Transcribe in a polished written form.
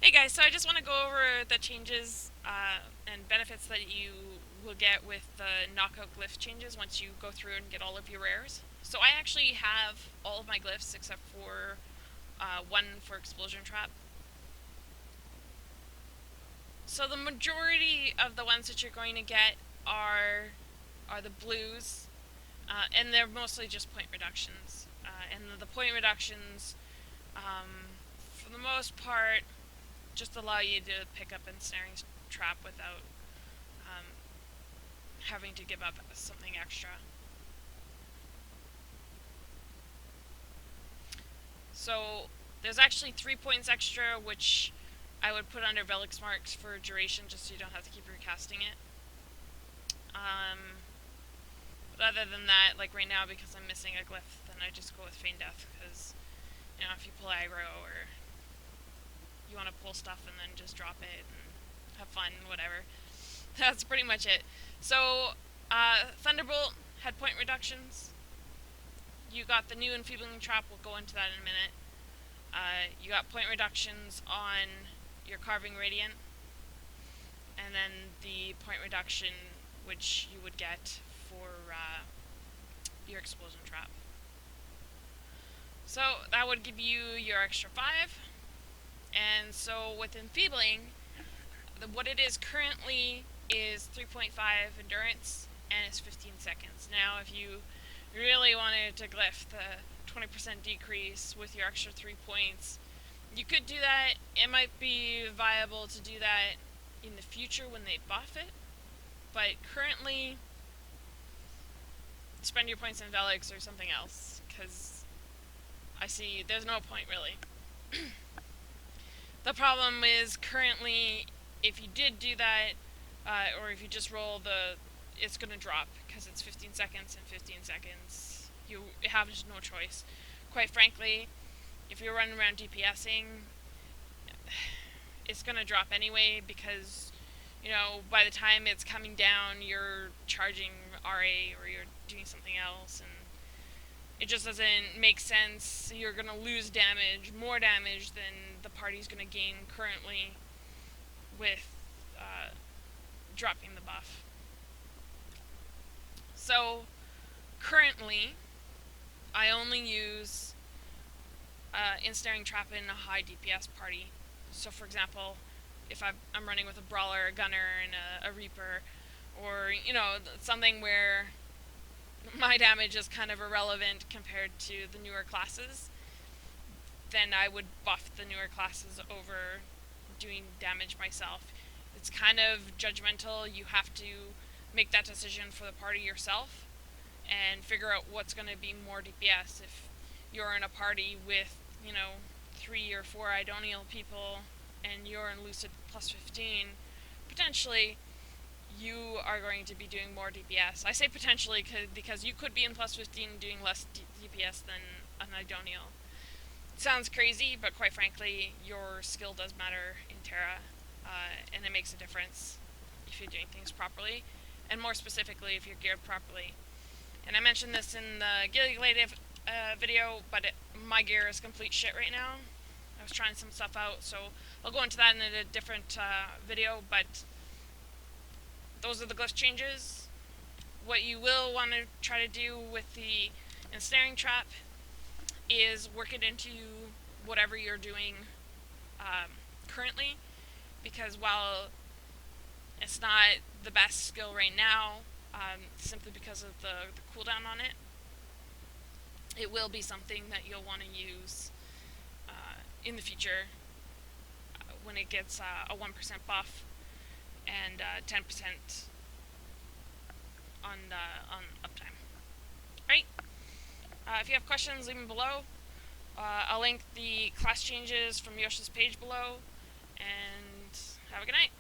Hey guys, so I just want to go over the changes and benefits that you will get with the knockout glyph changes once you go through and get all of your rares. So I actually have all of my glyphs except for one for explosion trap. So the majority of the ones that you're going to get are the blues, and they're mostly just point reductions. And the point reductions, for the most part, just allow you to pick up ensnaring trap without having to give up something extra. So there's actually 3 points extra, which I would put under Velic's marks for duration, just so you don't have to keep recasting it. But other than that, like right now, because I'm missing a glyph, then I just go with Feign Death, because, you know, if you pull aggro or you want to pull stuff and then just drop it and have fun, whatever. That's pretty much it. So, Thunderbolt had point reductions. You got the new Enfeebling Trap, we'll go into that in a minute. You got point reductions on your Carving Radiant, and then the point reduction which you would get for your Explosion Trap. So that would give you your extra 5. And so with Enfeebling, what it is currently is 3.5 endurance, and it's 15 seconds. Now, if you really wanted to glyph the 20% decrease with your extra 3 points, you could do that. It might be viable to do that in the future when they buff it, but currently, spend your points in Velix or something else, because I see there's no point really. The problem is currently, if you did do that, or if you just roll it's going to drop, because it's 15 seconds and 15 seconds. You have just no choice. Quite frankly, if you're running around DPSing, it's going to drop anyway, because, you know, by the time it's coming down, you're charging RA or you're doing something else, and it just doesn't make sense. You're going to lose damage, more damage than the party's going to gain currently with dropping the buff. So, currently, I only use Ensnaring Trap in a high DPS party. So, for example, if I'm running with a Brawler, a Gunner, and a Reaper, or, you know, something where my damage is kind of irrelevant compared to the newer classes, then I would buff the newer classes over doing damage myself. It's kind of judgmental. You have to make that decision for the party yourself and figure out what's going to be more DPS. If you're in a party with, you know, 3 or 4 Idonial people and you're in Lucid plus 15, potentially you are going to be doing more DPS. I say potentially because you could be in plus 15 doing less DPS than an Idonial. It sounds crazy, but quite frankly, your skill does matter in Terra, and it makes a difference if you're doing things properly, and more specifically if you're geared properly. And I mentioned this in the Gilly video, but my gear is complete shit right now. I was trying some stuff out, so I'll go into that in a different video, but those are the glyph changes. What you will want to try to do with the Ensnaring Trap is work it into whatever you're doing currently, because while it's not the best skill right now, simply because of the cooldown on it, it will be something that you'll want to use in the future when it gets a 1% buff and 10% on uptime. Right? If you have questions, leave them below. I'll link the class changes from YooOOooSha's page below, and have a good night.